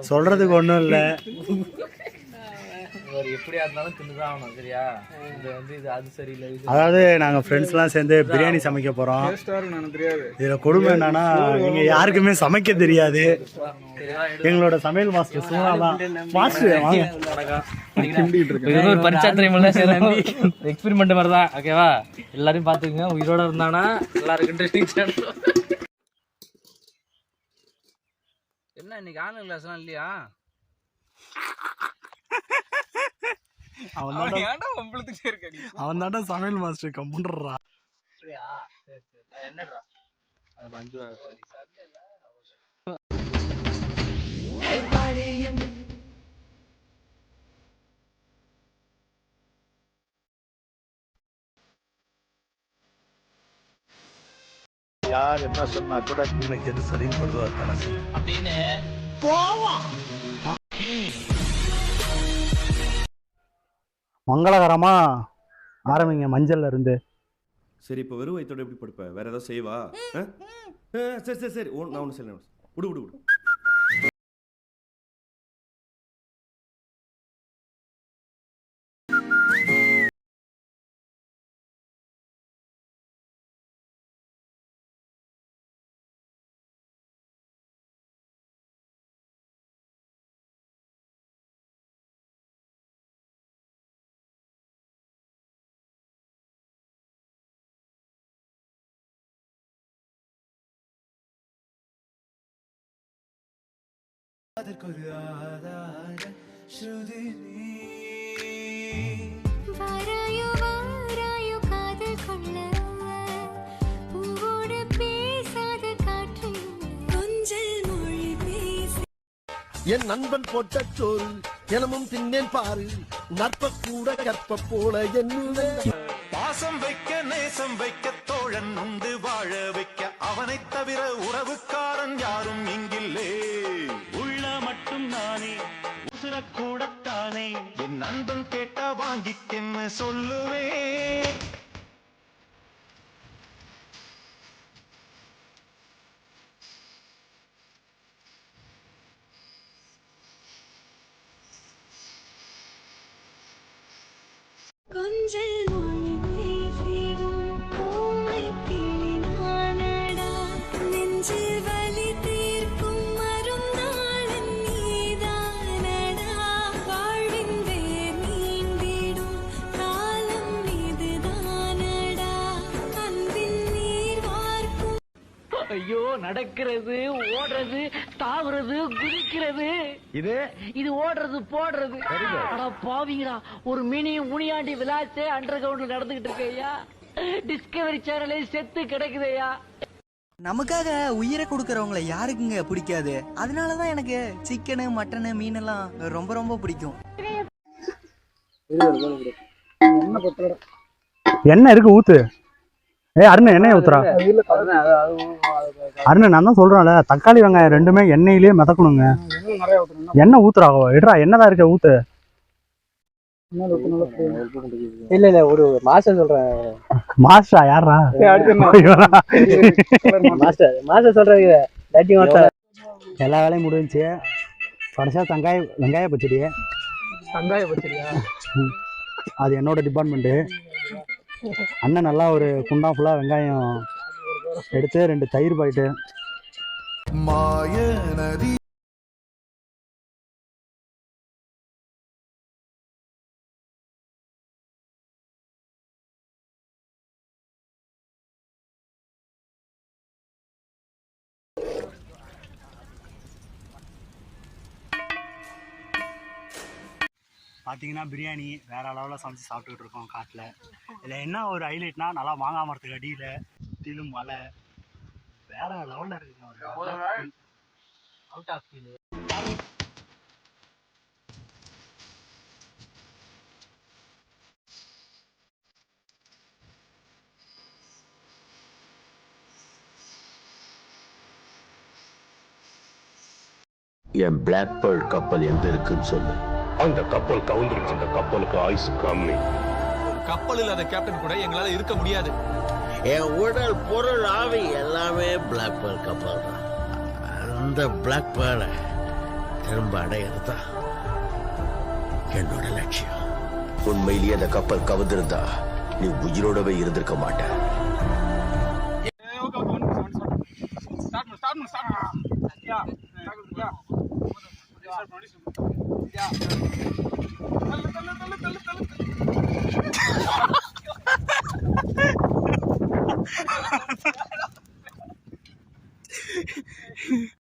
சொல்றதுக்கு ஒன்றும் இல்லை. எப்படியா இருந்தாலும் தின்னுதான் ஆகணும். சரியா? இது அது சரியில்லை. அதாவது நாங்கள் ஃப்ரெண்ட்ஸ்லாம் சேர்ந்து பிரியாணி சமைக்க போகிறோம். இதில் கொடுமை என்னன்னா இங்கே யாருக்குமே சமைக்க தெரியாது. எங்களோட சமையல் மாஸ்டர் சும்மா தான் மாஸ்டர் ஒரு பரிச்சாத்திரம் எக்ஸ்பெரிமெண்ட் மாதிரி தான். ஓகேவா? எல்லாரையும் பார்த்துக்குங்க. உயிரோட இருந்தானா எல்லாருக்கும் இன்ட்ரெஸ்டிங். என்ன இன்னைக்கு ஆன்லைன் கிளாஸ்லாம் இல்லையா? அவன் தாண்டா சமையல் மாஸ்டர் கம்முன்றா. என்னடா யார் என்ன சொன்னா கூட எனக்கு எது சரின்னு படுவார் கணக்கு அப்படின்னு மங்களகரமா ஆரம்பிங்க மஞ்சள்ல இருந்து. சரி, இப்போ வெறும் வயிற்றோட எப்படி படுப்ப? வேற ஏதாவது செய்வா? சரி சரி சரி, நான் ஒன்று சொல்ல விடு விடு விடு. அதற்கொரு ஆதார ஸ்ருதி வாராயோ வாராயோ காதல் கொள்ள பூவோடு பேசாத காற்று கொஞ்சல் மொழி பேச என் நண்பன் போட்ட சோறு தினமும் தின்னேன் பாரு நற்ப கூட கற்ப போல என்னுடைய பாசம் வைக்க நேசம் வைக்க தோழன் உண்டு வாழ வைக்க அவனை தவிர உறவுக்காரன் யாரும் இங்கில்லே. உள்ள மட்டும் நானே உசுரக்கூடத்தானே என் நண்பன் கேட்டா வாங்கிக்கென்னு சொல்லுவேன். கொஞ்சல் மொழி பேசிடும் பூமை கிளினானடா நெஞ்சில் வலி தீர்க்கும் மருந்தாளன் நீதானடா வாழ்வின் வேர் நீண்டிடும் காலம் இதுதானடா அன்பின் நீர் வார்க்கும். ஐயோ, நடக்கிறது, ஓடுறது, தாவுறது, குதிக்கிறது, இது ஓடுறது போடுறது. அட பாவிங்களா, ஒரு மினி முனியாண்டி விளாச்சே அண்டர் கிரவுண்ட்ல நடந்துகிட்டு இருக்கையா. டிஸ்கவரி சேனலே செத்து கிடைக்குதையா. நமக்காக உயிரை கொடுக்கறவங்களை யாருக்குங்க பிடிக்காது? அதனாலதான் எனக்கு சிக்கனு மட்டனு மீன் எல்லாம் ரொம்ப ரொம்ப பிடிக்கும். என்ன இருக்கு ஊத்து. அருண் எண்ணெய் ஊத்துறா. அருண் நான் தான் சொல்றேன்ல, தக்காளி வெங்காயம் ரெண்டுமே எண்ணெயிலேயே மிதக்கணுங்க. எண்ணெய் ஊத்துறா. எடுறா, என்னதான் இருக்க ஊத்து. இல்ல ஒரு மாஸ்டர் சொல்றேன். மாஸ்டரா? யாரா மாஸ்டர் சொல்றீங்க. எல்லா வேலையும் முடிஞ்சுச்சு. கடைசியா வெங்காய பச்சடி. அது என்னோட டிபார்ட்மெண்ட்டு. அண்ணன் நல்லா ஒரு குண்டா ஃபுல்லா வெங்காயம் எடுத்து 2 தயிர் பாயிட்டு. மாய நதி பார்த்தீங்கன்னா பிரியாணி வேற அளவில் சமைச்சு சாப்பிட்டுக்கிட்டு இருக்கோம் காட்டில். இதில் என்ன ஒரு ஹைலைட்னா, நல்லா மாங்காய் மரத்துக்கு அடியில் திலும் மலை வேற லெவலில் இருக்குங்க. என் பிளாக் பேர்ல் கப்பல் எங்க இருக்குன்னு சொல்லு. அந்த கப்பல் கவுந்துருச்சு. அந்த கப்பலுக்கு ஆயுசு கம்மி. கப்பல் இல்லாத கேப்டன் கூட எங்களால இருக்க முடியாது. என் உடல் பொருள் ஆவி எல்லாமே பிளாக் பேர்ல் கப்பல் தான். அந்த பிளாக் பேர்லை திரும்ப அடையிறதா என்னோட லட்சியம். உண்மையிலேயே அந்த கப்பல் கவுந்திருந்தா நீ உயிரோடவே இருந்திருக்க மாட்ட. ஸ்டார்ட்